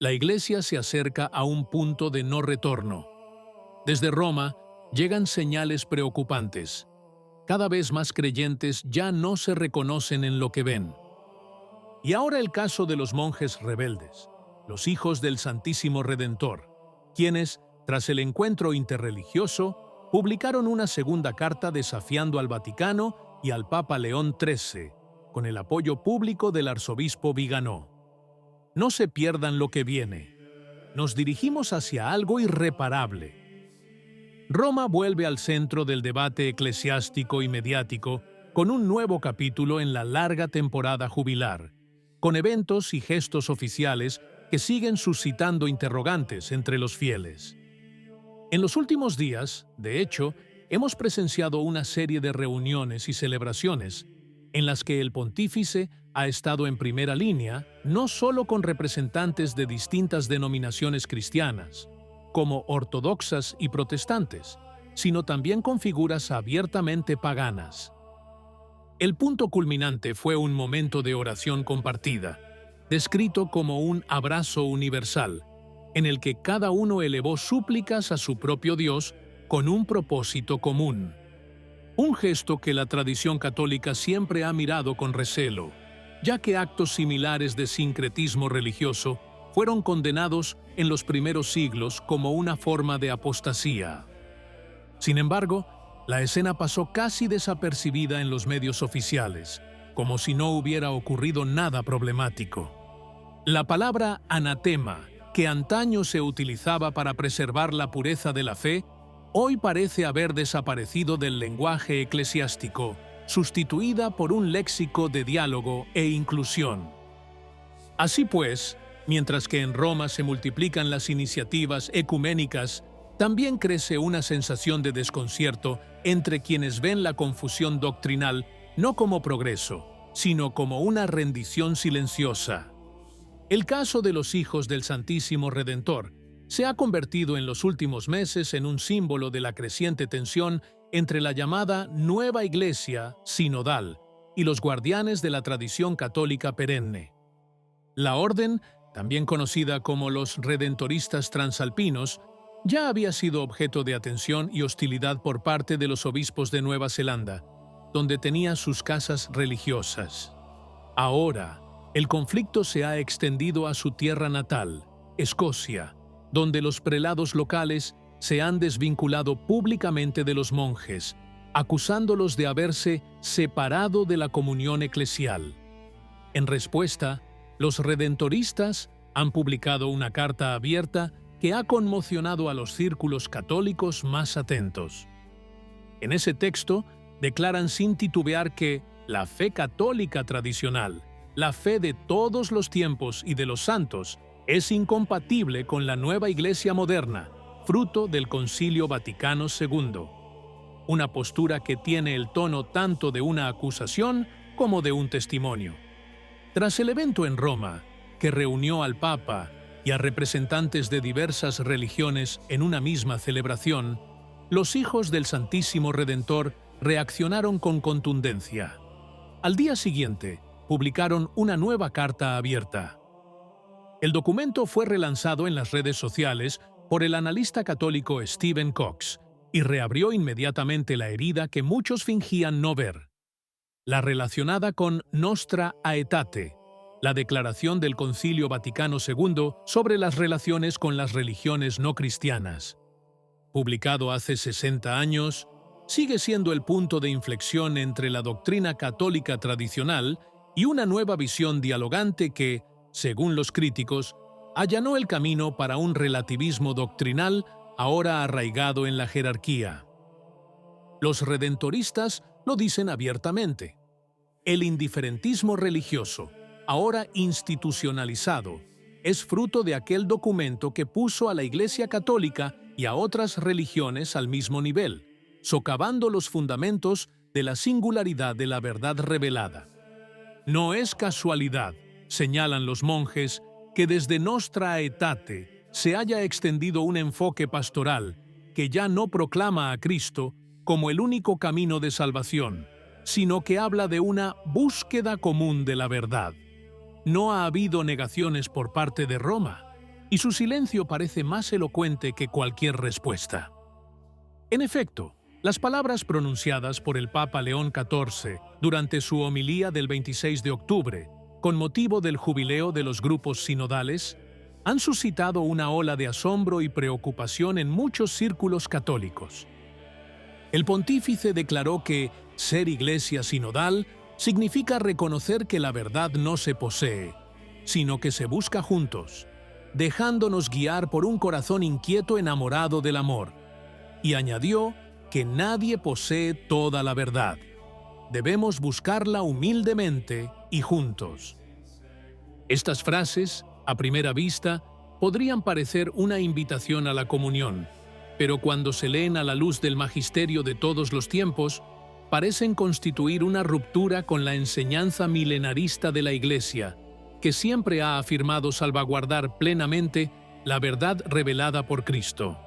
La Iglesia se acerca a un punto de no retorno. Desde Roma llegan señales preocupantes. Cada vez más creyentes ya no se reconocen en lo que ven. Y ahora el caso de los monjes rebeldes, los hijos del Santísimo Redentor, quienes, tras el encuentro interreligioso, publicaron una segunda carta desafiando al Vaticano y al Papa León XIII, con el apoyo público del arzobispo Viganò. No se pierdan lo que viene. Nos dirigimos hacia algo irreparable. Roma vuelve al centro del debate eclesiástico y mediático con un nuevo capítulo en la larga temporada jubilar, con eventos y gestos oficiales que siguen suscitando interrogantes entre los fieles. En los últimos días, de hecho, hemos presenciado una serie de reuniones y celebraciones en las que el pontífice ha estado en primera línea, no solo con representantes de distintas denominaciones cristianas, como ortodoxas y protestantes, sino también con figuras abiertamente paganas. El punto culminante fue un momento de oración compartida, descrito como un abrazo universal, en el que cada uno elevó súplicas a su propio Dios con un propósito común. Un gesto que la tradición católica siempre ha mirado con recelo, ya que actos similares de sincretismo religioso fueron condenados en los primeros siglos como una forma de apostasía. Sin embargo, la escena pasó casi desapercibida en los medios oficiales, como si no hubiera ocurrido nada problemático. La palabra anatema, que antaño se utilizaba para preservar la pureza de la fe, hoy parece haber desaparecido del lenguaje eclesiástico, sustituida por un léxico de diálogo e inclusión. Así pues, mientras que en Roma se multiplican las iniciativas ecuménicas, también crece una sensación de desconcierto entre quienes ven la confusión doctrinal no como progreso, sino como una rendición silenciosa. El caso de los hijos del Santísimo Redentor se ha convertido en los últimos meses en un símbolo de la creciente tensión entre la llamada Nueva Iglesia sinodal y los guardianes de la tradición católica perenne. La orden, también conocida como los redentoristas transalpinos, ya había sido objeto de atención y hostilidad por parte de los obispos de Nueva Zelanda, donde tenía sus casas religiosas. Ahora, el conflicto se ha extendido a su tierra natal, Escocia, donde los prelados locales se han desvinculado públicamente de los monjes, acusándolos de haberse separado de la comunión eclesial. En respuesta, los redentoristas han publicado una carta abierta que ha conmocionado a los círculos católicos más atentos. En ese texto, declaran sin titubear que la fe católica tradicional, la fe de todos los tiempos y de los santos, es incompatible con la nueva Iglesia moderna, fruto del Concilio Vaticano II. Una postura que tiene el tono tanto de una acusación como de un testimonio. Tras el evento en Roma, que reunió al Papa y a representantes de diversas religiones en una misma celebración, los hijos del Santísimo Redentor reaccionaron con contundencia. Al día siguiente, publicaron una nueva carta abierta. El documento fue relanzado en las redes sociales por el analista católico Stephen Cox y reabrió inmediatamente la herida que muchos fingían no ver, la relacionada con Nostra Aetate, la declaración del Concilio Vaticano II sobre las relaciones con las religiones no cristianas. Publicado hace 60 años, sigue siendo el punto de inflexión entre la doctrina católica tradicional y una nueva visión dialogante que, según los críticos, allanó el camino para un relativismo doctrinal ahora arraigado en la jerarquía. Los redentoristas lo dicen abiertamente. El indiferentismo religioso, ahora institucionalizado, es fruto de aquel documento que puso a la Iglesia Católica y a otras religiones al mismo nivel, socavando los fundamentos de la singularidad de la verdad revelada. No es casualidad, señalan los monjes, que desde Nostra Aetate se haya extendido un enfoque pastoral que ya no proclama a Cristo como el único camino de salvación, sino que habla de una búsqueda común de la verdad. No ha habido negaciones por parte de Roma. y su silencio parece más elocuente que cualquier respuesta. En efecto, las palabras pronunciadas por el Papa León XIV durante su homilía del 26 de octubre, con motivo del jubileo de los grupos sinodales, han suscitado una ola de asombro y preocupación en muchos círculos católicos. El pontífice declaró que ser iglesia sinodal significa reconocer que la verdad no se posee, sino que se busca juntos, dejándonos guiar por un corazón inquieto enamorado del amor. Y añadió que nadie posee toda la verdad. Debemos buscarla humildemente y juntos. Estas frases, a primera vista, podrían parecer una invitación a la comunión, pero cuando se leen a la luz del magisterio de todos los tiempos, parecen constituir una ruptura con la enseñanza milenarista de la Iglesia, que siempre ha afirmado salvaguardar plenamente la verdad revelada por Cristo.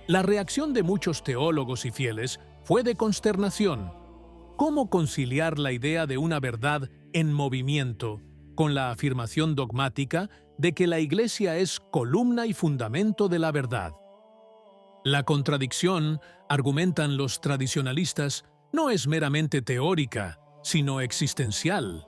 La reacción de muchos teólogos y fieles fue de consternación. ¿Cómo conciliar la idea de una verdad en movimiento con la afirmación dogmática de que la Iglesia es columna y fundamento de la verdad? La contradicción, argumentan los tradicionalistas, no es meramente teórica, sino existencial.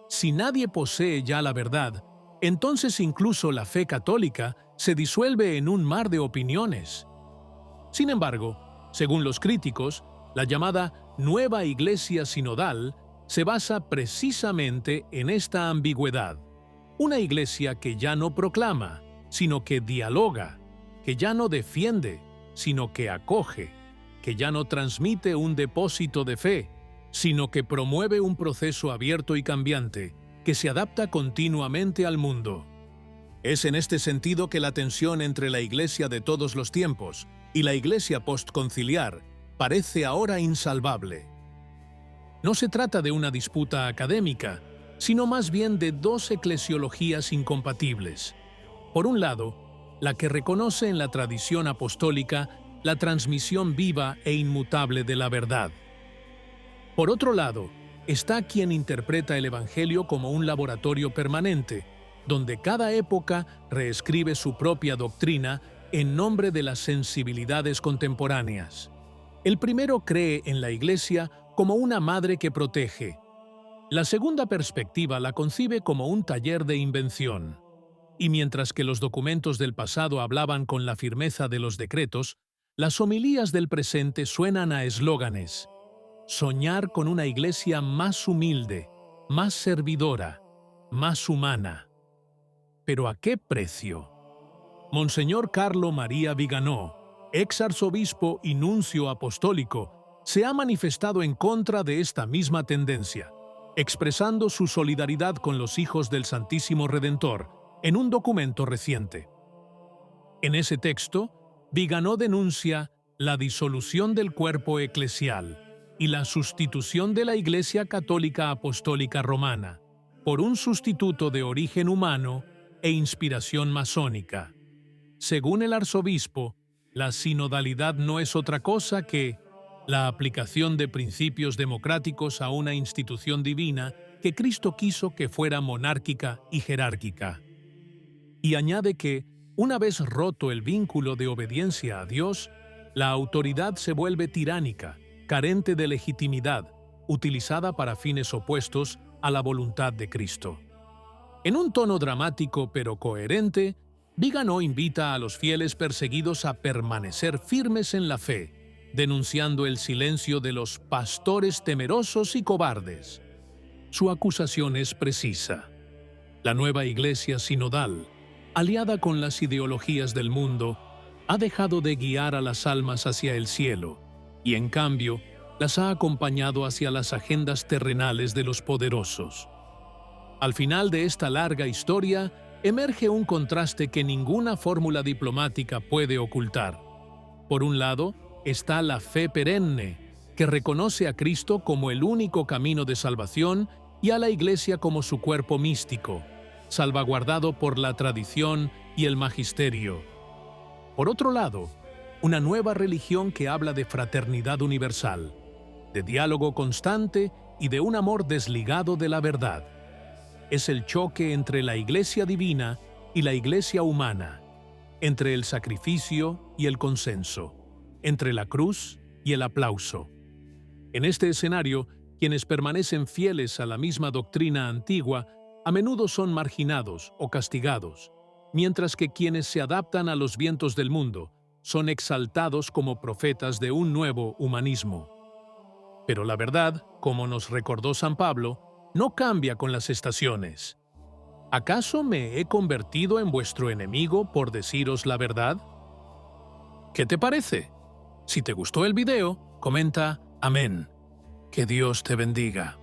Si nadie posee ya la verdad, entonces incluso la fe católica se disuelve en un mar de opiniones. Sin embargo, según los críticos, la llamada Nueva Iglesia Sinodal se basa precisamente en esta ambigüedad. Una iglesia que ya no proclama, sino que dialoga, que ya no defiende, sino que acoge, que ya no transmite un depósito de fe, sino que promueve un proceso abierto y cambiante, que se adapta continuamente al mundo. Es en este sentido que la tensión entre la Iglesia de todos los tiempos y la Iglesia postconciliar parece ahora insalvable. No se trata de una disputa académica, sino más bien de dos eclesiologías incompatibles. Por un lado, la que reconoce en la tradición apostólica la transmisión viva e inmutable de la verdad. Por otro lado, está quien interpreta el Evangelio como un laboratorio permanente, donde cada época reescribe su propia doctrina en nombre de las sensibilidades contemporáneas. El primero cree en la Iglesia como una madre que protege. La segunda perspectiva la concibe como un taller de invención. Y mientras que los documentos del pasado hablaban con la firmeza de los decretos, las homilías del presente suenan a eslóganes. Soñar con una iglesia más humilde, más servidora, más humana. ¿Pero a qué precio? Monseñor Carlo María Viganò, ex arzobispo y nuncio apostólico, se ha manifestado en contra de esta misma tendencia, expresando su solidaridad con los hijos del Santísimo Redentor en un documento reciente. En ese texto, Viganò denuncia la disolución del cuerpo eclesial y la sustitución de la Iglesia Católica Apostólica Romana por un sustituto de origen humano e inspiración masónica. Según el arzobispo, la sinodalidad no es otra cosa que la aplicación de principios democráticos a una institución divina que Cristo quiso que fuera monárquica y jerárquica. Y añade que, una vez roto el vínculo de obediencia a Dios, la autoridad se vuelve tiránica, carente de legitimidad, utilizada para fines opuestos a la voluntad de Cristo. En un tono dramático pero coherente, Viganò invita a los fieles perseguidos a permanecer firmes en la fe, denunciando el silencio de los pastores temerosos y cobardes. Su acusación es precisa. La nueva Iglesia sinodal, aliada con las ideologías del mundo, ha dejado de guiar a las almas hacia el cielo y, en cambio, las ha acompañado hacia las agendas terrenales de los poderosos. Al final de esta larga historia, emerge un contraste que ninguna fórmula diplomática puede ocultar. Por un lado, está la fe perenne, que reconoce a Cristo como el único camino de salvación y a la Iglesia como su cuerpo místico, salvaguardado por la tradición y el magisterio. Por otro lado, una nueva religión que habla de fraternidad universal, de diálogo constante y de un amor desligado de la verdad. Es el choque entre la Iglesia divina y la iglesia humana, entre el sacrificio y el consenso, entre la cruz y el aplauso. En este escenario, quienes permanecen fieles a la misma doctrina antigua a menudo son marginados o castigados, mientras que quienes se adaptan a los vientos del mundo son exaltados como profetas de un nuevo humanismo. Pero la verdad, como nos recordó San Pablo, no cambia con las estaciones. ¿Acaso me he convertido en vuestro enemigo por deciros la verdad? ¿Qué te parece? Si te gustó el video, comenta amén. Que Dios te bendiga.